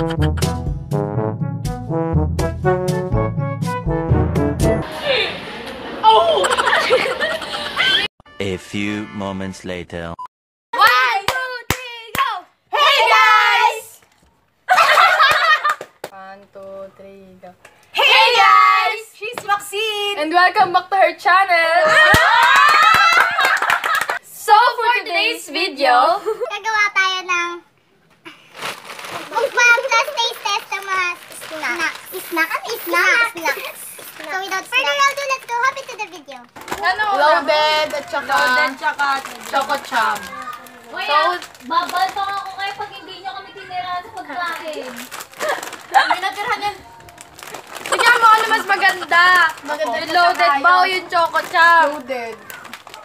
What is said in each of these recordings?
A few moments later. 1, 2, 3, go! Hey guys! 1, 2, 3, go. Hey guys! She's Maxine! And welcome back to her channel! So for today's video, gagawa tayo ng mukbang plus taste test ng mga snacks. So without further ado, let's go hop into the video. ano? Loaded at saka Loaded tsaka Choco Cham. Kuya, babal pa ako kayo pag hindi nyo kami tinira sa pagkain. May natirhan yan. Tignan mo ano mas maganda. Yung loaded ba o yung Choco Cham? Loaded.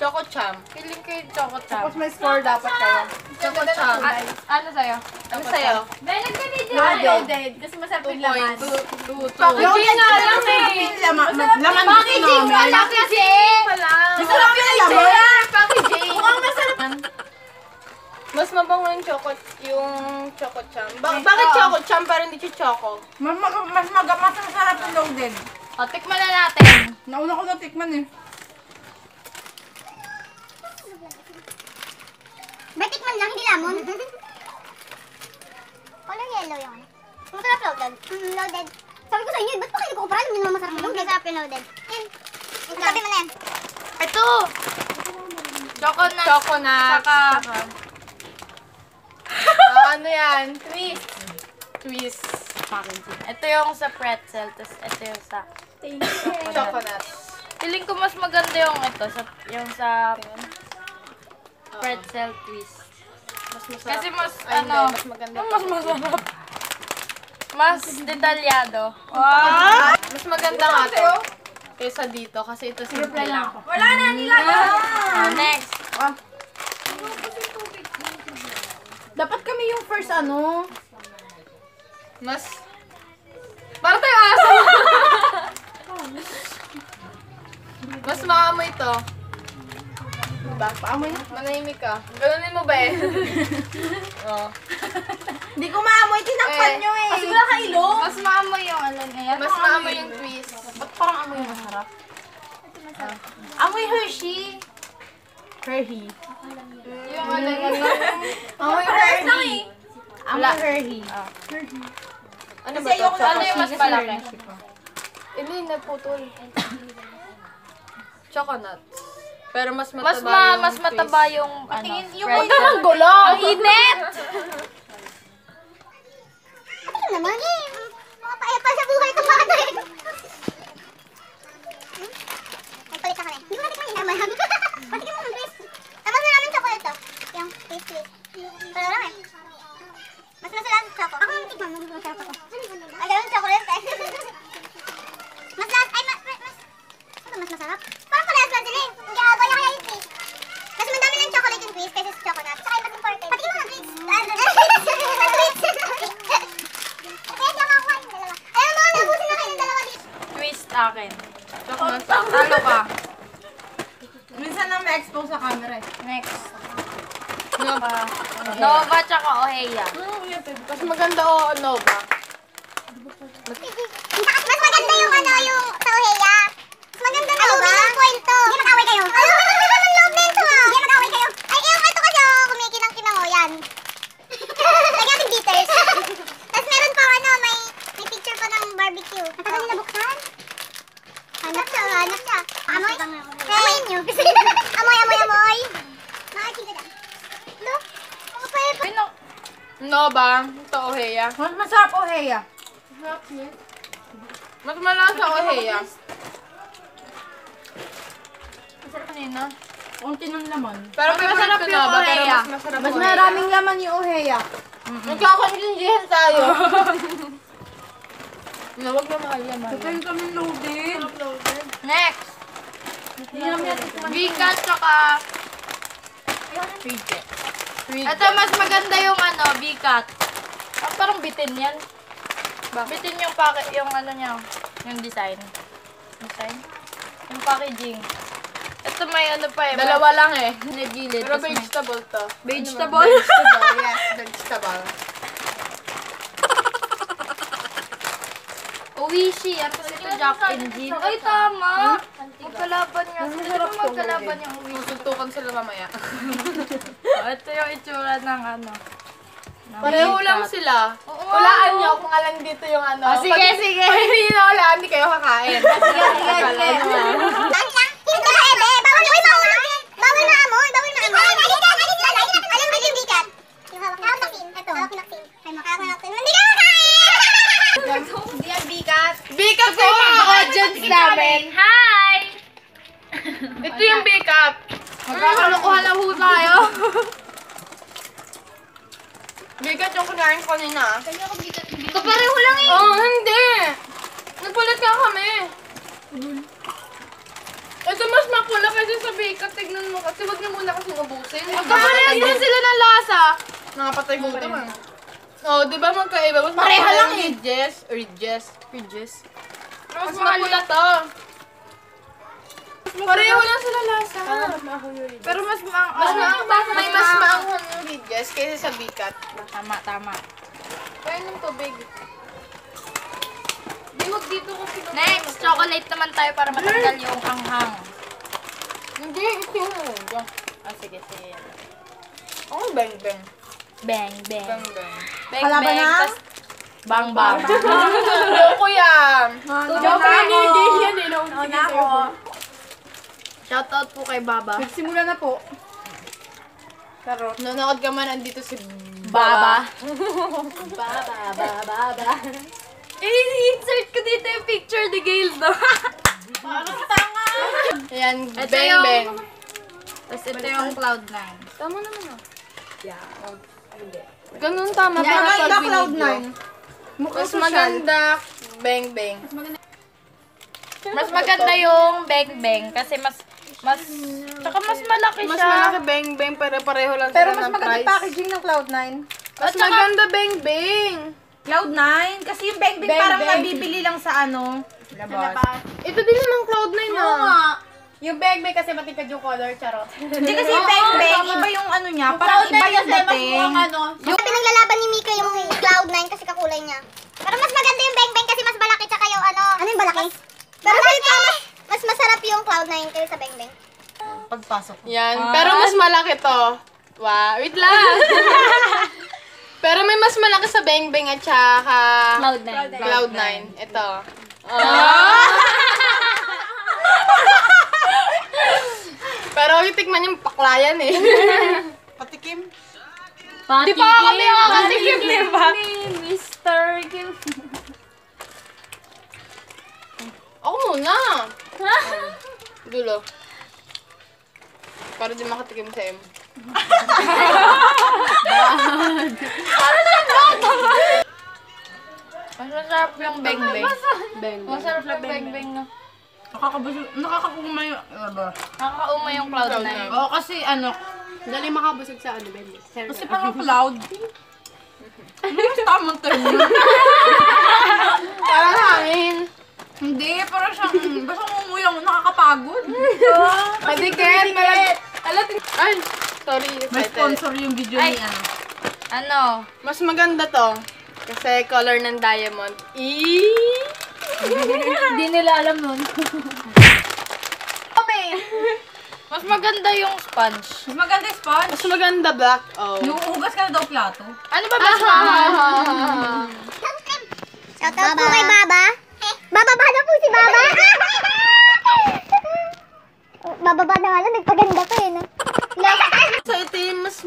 Choco Cham. Feeling ko yung Choco Cham. Tapos may score dapat kayo. Choco Cham. Ano sa'yo? Ano sa'yo? Ben, nagka-video Loaded. Kasi masarap yung laman. 2, 2, 2. Packaging nga lang eh. Laman Packaging nga lang kasi. Masarap yung laman. Packaging. Mukhang masarap. Mas mabango yung Choco Cham. Bakit Choco Cham pero hindi siya Choco? Mas masarap yung loaded. O, tikman na natin. Nauna ko na tikman eh. Batikman lang, hindi lamon. Color yellow yung ano. Masarap loaded. Loaded. Sabi ko sa inyo, ba't pa kayo nagkukumpara? Hindi naman masarap yung loaded. Masarap yung loaded. Yan. Sabi mo na yan. Ito. Chocolate. Chocolate. Saka. Ano yan? Twist. Twist. Ito yung sa pretzel. Tapos ito yung sa Chocolate. Feeling ko mas maganda yung ito. Yung sa pretzel twist. Mas masarap. Kasi mas Ay, ano. hindi, mas maganda. Mas masarap. Mas detalyado. Mas maganda nga to. Kaysa dito kasi ito simple lang. Wala na nilagay. Next. Dapat kami yung first ano. Mas... Para tayo aso! Mas maamoy to. Diba? Paamoy na. Manahimik ka. Ganunin mo ba eh? Oo. Hindi ko maamoy, tinakpan nyo eh. Kasi wala ka ilong. Mas maamoy yung ano niya. Mas maamoy yung twist. Ba't parang amoy masarap? Amoy Hershey. Hershey. Yung ano yung... Amoy Hershey. Amoy Hershey. Ano ba Kasi to? ayoko Ano yung mas malaki? Hindi, naputol. Chocolate. Pero mas mataba yung Mas mataba twist. yung ano. Yung pretzel. ang gulo. Ang init! Ano naman eh. Mga paepal sa buhay ko mga tayo. Ay, palit ako na eh. Hindi ko natikman yun. Marami. Patikin mo ng twist. Tapos na namin chocolate to. Yung twist. Pero lang eh. Mas masarap ang choco. Ako yung tikman. Masarap ako. Ay, ganun chocolate eh. Mas last. Ay, mas masarap? Parang parehas lang sila eh. Hindi ako kaya yung twist. Mas madami ng chocolate yung twist kaysa sa chocolate. Saka yung mas important. Patikin mo ng twist. Kaya di ako kukuha yung dalawa. Ayaw mo, nabusin na kayo ng dalawa dito. Twist akin. Chocolate. Talo ka. Minsan lang na-expose sa camera eh. Next. Nova tsaka Oheya. Mas maganda o Nova. Mas maganda yung ano, yung sa Oheya. Mas maganda na aluminum foil to. Hindi mag-away kayo. Aluminum naman loob na ito ah. Hindi mag-away kayo. Ay, yung ito kasi kumikinang-kinang o yan. Lagyan natin bitters. Tapos meron pa ano, may picture pa ng barbecue. Natagal nila buksan? Hanap siya. Amoy? Amoyin nyo. Amoy. Nakakita dyan. Look, mga paepa. Nova. Ito Oheya. Mas masarap o Heya? Mas malasa Oheya. Masarap kanina. Unti ng laman. Pero Mas favorite masarap ko yung Nova, pero Oheya. mas masarap Mas Oheya. maraming laman yung Oheya. Nagkakaintindihan tayo. Huwag na mahal yan. Kakain kami loaded. Next. Bigat tsaka Fidget. Ito mas maganda yung ano, bigat. Parang bitin yan. Bitin yung yung ano niya, yung design. Yung packaging. Ito may ano pa eh. Dalawa lang eh. Nagilid. Pero vegetable to. Vegetable? Vegetable, yes. Vegetable. yan, tapos ito Jack and Jill. Ay, tama! Magkalaban niya. Hindi mo magkalaban yung uwi. Susuntukan sila mamaya. Ito yung itsura ng ano. Pareho lang sila. Hulaan niyo kung alam dito yung ano. Sige, sige. Pag hindi nyo hulaan, hindi kayo kakain. Hindi ka ebe. Bawal yung bawal. Bawal na amoy. Bawal na amoy. Alam mo yung bigat. Yung hawak na vaccine. Ito. Hawak na vaccine. Ay, makahawak na vaccine. Hindi ka kakain! Hindi yan bigat. Bikat ko yung mga audience namin. Hi! Ito yung bikat. Magkakalukuhan na ho tayo. Bigat yung kinain ko kanina. Kapareho lang eh. Oh, hindi. Nagpalit nga kami. Ito mas mapula kasi sa bikat. Tignan mo kasi wag niyo muna kasi ubusin. Kaparehas din sila ng lasa. Nakapatay gutom ah. Oh, di ba magkaiba? Mas Pareha mapula lang yung eh. Ridges. Mas mapula to. Pareho lang sila lasa. Pero mas May mas maanghang yung ridges kaysa sa bikat. Tama. Kaya ng tubig. Di wag dito kasi. Next, chocolate naman tayo para matanggal yung hanghang. Hindi, ito yung diyan. Ah, sige. Oh, bang. Bang. Bang. Bang, Kalaban na? tas bang. Loko yan. Joke lang hindi yan eh. Nauna ako. Shoutout po kay Baba. Nagsimula na po. Karot. Nanonood ka man, andito si Baba. Baba. I-insert ko dito yung picture ni Gail, no? Ayan, Ito bang yung- bang. Tapos ito yung Cloud9. Tama naman ah. Ganun tama para Maganda pag Cloud9. binidyo. Mas maganda, bang bang. Mas maganda yung Bang kasi tsaka mas malaki Mas siya. malaki bang bang, pero pareho lang Pero sila mas ng maganda price. yung packaging ng Cloud9. Mas maganda bang bang. Cloud9? Kasi yung Bang Bang parang nabibili lang sa ano. Ito din naman Cloud9 ah. Yung Bang Bang kasi matikad yung color, charot. Hindi kasi yung Bang Bang, iba yung ano niya, parang iba yung dating. Yung pinaglalaban ni Mika yung Cloud9 kasi kakulay niya. Pero mas maganda yung Bang Bang kasi mas malaki tsaka yung ano. Ano yung malaki? Pero mas masarap yung Cloud9 kaysa Bang Bang. Pagpasok. Yan, pero mas malaki to. Wow, wait lang. Pero may mas malaki sa bang bang at saka Cloud9. Ito. Pero itikman yung paklayan eh. Patikim. Di pa kami makakatikim, di ba? Mr. Kim. Ako muna. Dulo. Para di makatikim sa M. Mas masarap yung Bang Bang. Masarap yung Bang Bang na. Nakakauma yung, Nakakauma yung Cloud9. Oo, kasi ano, Dali makabusog sa ano, Benny. kasi parang cloud. Ano yung tamang term yun? Parang hangin. Hindi, parang siyang, basta umuyang nakakapagod. Madikit. Ay, sorry. May Excited. sponsor yung video ni ano. Ano? Mas maganda to. Kasi color ng diamond. Hindi nila alam nun. Mas maganda yung sponge. Mas maganda yung sponge. Mas maganda black. Oh. Nuugas ka na daw plato. Ano ba mas Shoutout po kay Baba. Bababa na po si Baba. Bababa na nga lang, nagpaganda ko eh. No? So ito yung mas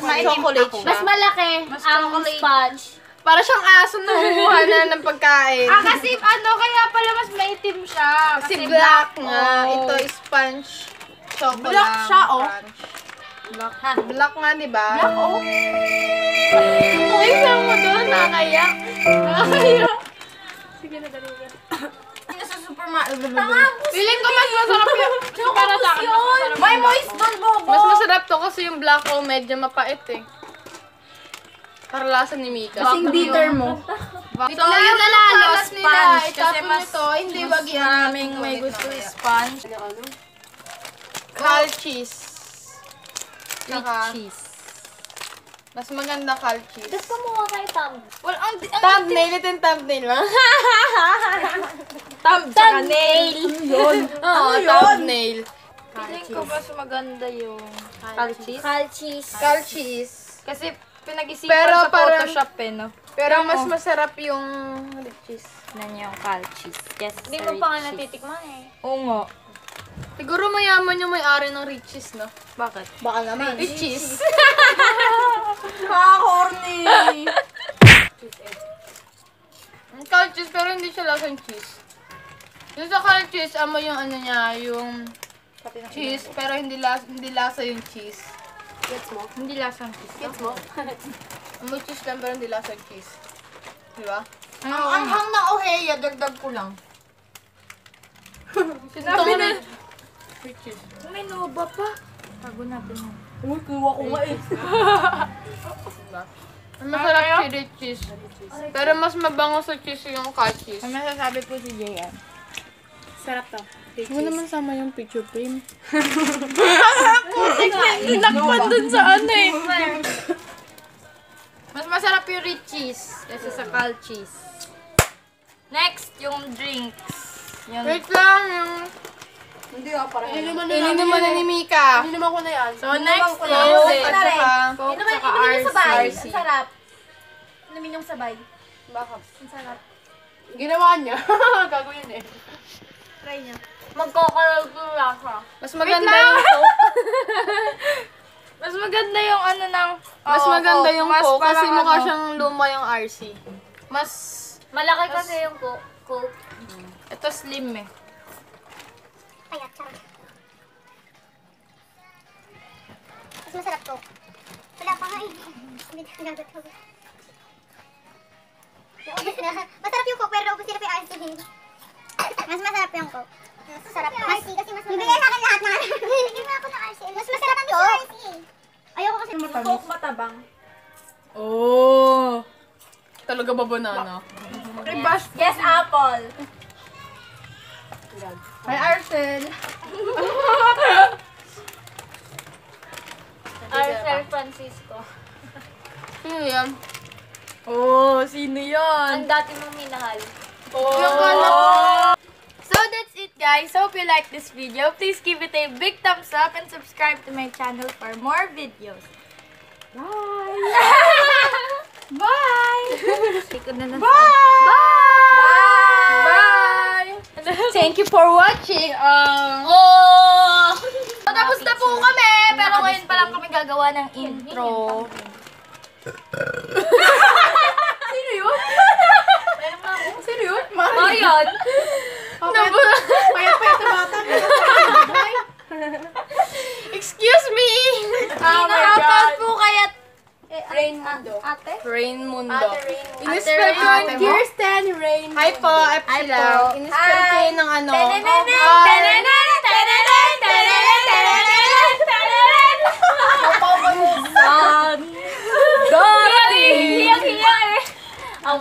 maitim chocolate ako. siya. Mas malaki ang sponge. Para siyang aso na humuha na ng pagkain. kasi ano, kaya pala mas maitim siya. Kasi black nga. Ito is sponge chocolate. Black siya, oh. Black nga, di ba? Black, oh. Ay, saan mo doon? Nakakayak. Sige na, dali ka. Sa supermarket. Feeling ko mas masarap yung... Para sa akin, mas masarap. May moist doon, Bobo. Mas masarap to kasi yung black oh, medyo mapait eh. Para lasa ni Mika. Kasing bitter mo. So, yung nanalo, sponge. Kasi Kasi mas ito, hindi wag yan. maraming may gusto yung sponge. Cal cheese. With Saka cheese. Mas maganda Cal cheese. Gusto mo kay Tam. Well, ang Thumbnail, ito yung thumbnail ba? Thumbnail. Oo, thumbnail. feeling ko mas maganda yung Cal cheese. Cal cheese. Cal cheese. Kasi pinag-isipan Pero sa parang- Photoshop eh, no? Pero mas masarap yung cheese. Nan yung Cal cheese. Yes, Hindi mo pa nga natitikman eh. Oo nga. Siguro mayaman yung may-ari ng Riches, no? Bakit? Baka naman. Riches. Corny. Cal cheese, pero hindi siya lasang cheese. Yung sa Cal cheese, amo yung ano niya, yung cheese, pero hindi lasa yung cheese. Hindi lasang cheese. No? May cheese lang, pero hindi lasa yung cheese. Di ba? Ang hang na oheya, dagdag ko lang. Sinabi na. Riches. May Nova pa. Tago natin mo. Uy, kuha ko nga eh. Diba? Masarap si Riches. Pero mas mabango sa cheese yung Cal cheese. Ang masasabi po si JM. Sarap to. Mo naman sama yung picture frame. Tinakpan dun sa ano eh. Mas masarap yung rich cheese kaysa sa Cal cheese. Next, yung drinks. Yung Wait lang, yung Hindi parang ininuman na ni Mika. Ininuman ko na yan. So, next Coke is at saka Coke Inumin saka yung sabay. RC. Ang sarap. Inumin yung sabay. Bakit? Ang sarap. Ginawa niya. Gagawin eh. Try niya. Magkakaroon ko lasa. Mas maganda yung Coke. Mas maganda yung ano ng... Mas Oo, maganda yung Mas Coke kasi parang mukha ano, siyang luma yung RC. Mas... Malaki kasi yung Coke. Ito slim eh. Payat, sarap. Mas masarap to. Wala pa nga eh. Hindi na nagat ako. Naubos na. Masarap yung Coke pero naubos nila pa yung RC. Mas masarap yung Coke. Mas masarap. Mas kasi mas bibigay sa akin lahat na. Bibigyan mo ako ng RC. Mas masarap yung RC. Ayoko kasi Yung Coke matabang. Oh. Talaga ba banana? Yes, apple. May Arcel. Arcel Francisco. Sino yan? Oh, sino yon? Ang dati mong minahal. So that's it guys. Hope you like this video. Please give it a big thumbs up and subscribe to my channel for more videos. Bye! Bye! Bye! Bye! Thank you for watching. Oh! Tapos na po kami, pero ngayon pa lang kami gagawa ng intro. Sino yun? Sino yun? Marion! Payat-payat na bata. Excuse me! Oh my God. po kaya Rainmundo. Ate? Rainmundo. Ate In-spell ko Rainmundo. yung Kirsten Rainmundo. Hi po, sila. In-spell ko yun ng ano. Dorothy! Hiyang-hiya eh. Ang